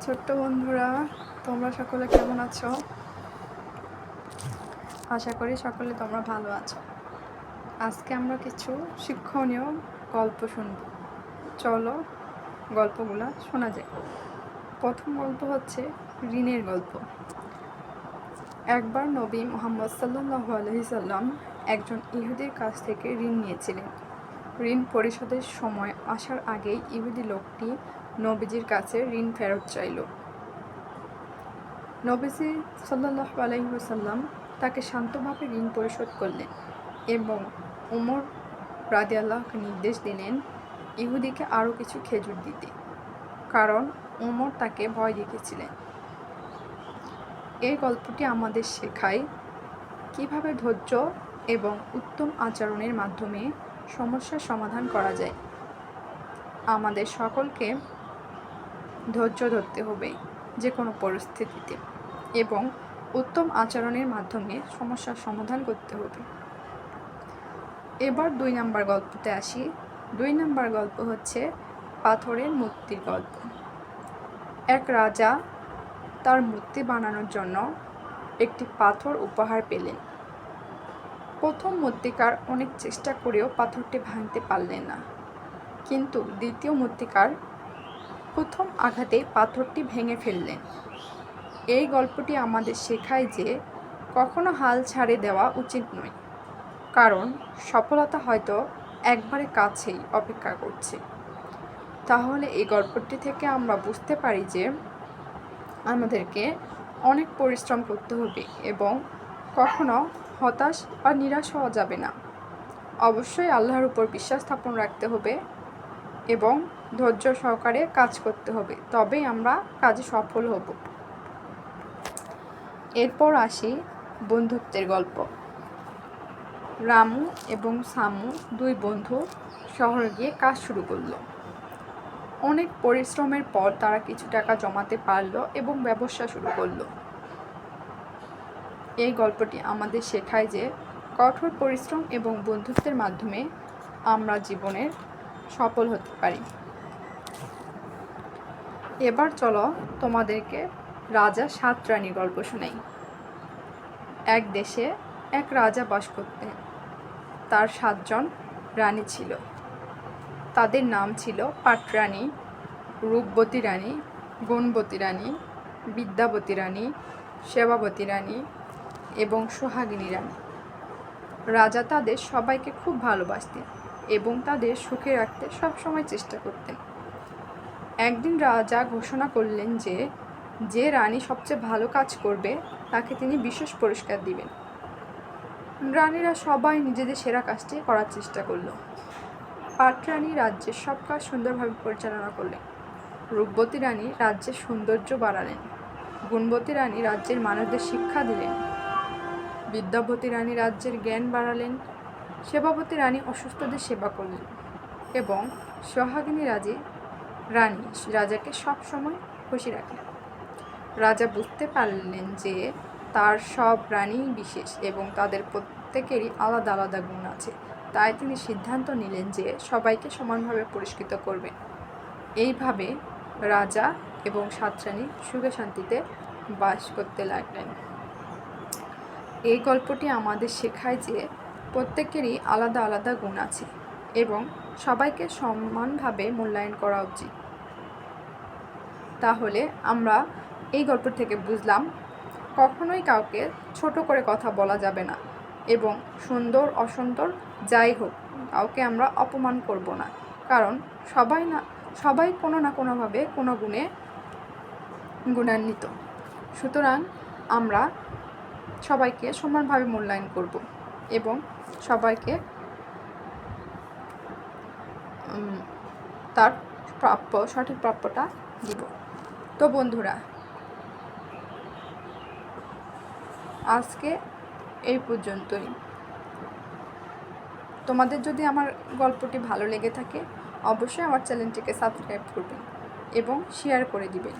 ছোট্ট বন্ধুরা, তোমরা সকলে কেমন আছো? আশা করি সকলে তোমরা ভালো আছো। আজকে আমরা কিছু শিক্ষণীয় গল্প শুনব। চলো গল্পগুলো শোনা যায়। প্রথম গল্প হচ্ছে ঋণের গল্প। একবার নবী মুহাম্মদ সাল্লাল্লাহু আলাইহি সাল্লাম একজন ইহুদির কাছ থেকে ঋণ নিয়েছিলেন। ঋণ পরিশোধের সময় আসার আগেই ইহুদি লোকটি নবীজির কাছে ঋণ ফেরত চাইল। নবীজি সাল্লাল্লাহু আলাইহি ওয়াসাল্লাম তাকে শান্তভাবে ঋণ পরিশোধ করলেন এবং উমর রাদিয়াল্লাহুকে নির্দেশ দিলেন ইহুদিকে আরও কিছু খেজুর দিতে, কারণ উমর তাকে ভয় দেখিয়েছিলেন। এই গল্পটি আমাদের শেখায় কিভাবে ধৈর্য এবং উত্তম আচরণের মাধ্যমে সমস্যার সমাধান করা যায়। আমাদের সকলকে ধৈর্য ধরতে হবে যে কোনো পরিস্থিতিতে এবং উত্তম আচরণের মাধ্যমে সমস্যার সমাধান করতে হবে। এবার 2 নম্বর গল্পতে আসি। 2 নম্বর গল্প হচ্ছে পাথরের মূর্তির গল্প। এক রাজা তার মূর্তি বানানোর জন্য একটি পাথর উপহার পেলেন। প্রথম মূর্তিকার অনেক চেষ্টা করেও পাথরটি ভাঙতে পারলেন না, কিন্তু দ্বিতীয় মূর্তিকার প্রথম আঘাতেই পাথরটি ভেঙে ফেললেন। এই গল্পটি আমাদের শেখায় যে কখনো হাল ছাড়ে দেওয়া উচিত নয়, কারণ সফলতা হয়তো একবারে কাছেই অপেক্ষা করছে। তাহলে এই গল্পটি থেকে আমরা বুঝতে পারি যে আমাদেরকে অনেক পরিশ্রম করতে হবে এবং কখনো হতাশ বা নিরাশ হওয়া যাবে না। অবশ্যই আল্লাহর উপর বিশ্বাস স্থাপন রাখতে হবে এবং ধৈর্য সহকারে কাজ করতে হবে, তবেই আমরা কাজে সফল হব। এরপর আসি বন্ধুত্বের গল্প। রামু এবং সামু 2 বন্ধু শহরে গিয়ে কাজ শুরু করলো। অনেক পরিশ্রমের পর তারা কিছু টাকা জমাতে পারলো এবং ব্যবসা শুরু করলো। এই গল্পটি আমাদের শেখায় যে কঠোর পরিশ্রম এবং বন্ধুত্বের মাধ্যমে আমরা জীবনের সফল হতে পারি। এবার চলো তোমাদেরকে রাজা 7 রানীর গল্প শোনাই। এক দেশে এক রাজা বাস করতেন। তার 7 জন রানী ছিল। তাদের নাম ছিল পাটরানী, রূপবতী রানী, গুণবতী রানী, বিদ্যাবতী রানী, সেবাবতী রানী এবং সোহাগিনী রানী। রাজা তাদের সবাইকে খুব ভালোবাসতেন এবং তাদের সুখে রাখতে সবসময় চেষ্টা করতেন। একদিন রাজা ঘোষণা করলেন যে যে রানী সবচেয়ে ভালো কাজ করবে তাকে তিনি বিশেষ পুরস্কার দিবেন। রানীরা সবাই নিজেদের সেরা কাজটি করার চেষ্টা করল। পাটরানী রাজ্যের সব কাজ সুন্দরভাবে পরিচালনা করলেন। রূপবতী রানী রাজ্যের সৌন্দর্য বাড়ালেন। গুণবতী রানী রাজ্যের মানুষদের শিক্ষা দিলেন। বিদ্যাবতী রানী রাজ্যের জ্ঞান বাড়ালেন। সেবাবতী রানী অসুস্থদের সেবা করলেন এবং সোহাগিনী রানী রাজাকে সবসময় খুশি রাখলেন। রাজা বুঝতে পারলেন যে তার সব রানী বিশেষ এবং তাদের প্রত্যেকেরই আলাদা আলাদা গুণ আছে। তাই তিনি সিদ্ধান্ত নিলেন যে সবাইকে সমানভাবে পুরস্কৃত করবেন। এইভাবে রাজা এবং 7 রানী সুখে শান্তিতে বাস করতে লাগলেন। এই গল্পটি আমাদের শেখায় যে প্রত্যেকেরই আলাদা আলাদা গুণ আছে এবং সবাইকে সমানভাবে মূল্যায়ন করা উচিত। তাহলে আমরা এই গল্প থেকে বুঝলাম কখনোই কাউকে ছোট করে কথা বলা যাবে না এবং সুন্দর অসুন্দর যাই হোক কাউকে আমরা অপমান করব না, কারণ সবাই কোনো না কোনোভাবে কোনো গুণে গুণান্বিত। সুতরাং আমরা সবাইকে সমানভাবে মূল্যায়ন করব এবং সবাইকে তার সঠিক প্রাপ্যটা দিব। তো বন্ধুরা, আজকে এই পর্যন্তই। তোমাদের যদি আমার গল্পটি ভালো লেগে থাকে অবশ্যই আমার চ্যানেলটিকে সাবস্ক্রাইব করবেন এবং শেয়ার করে দিবেন।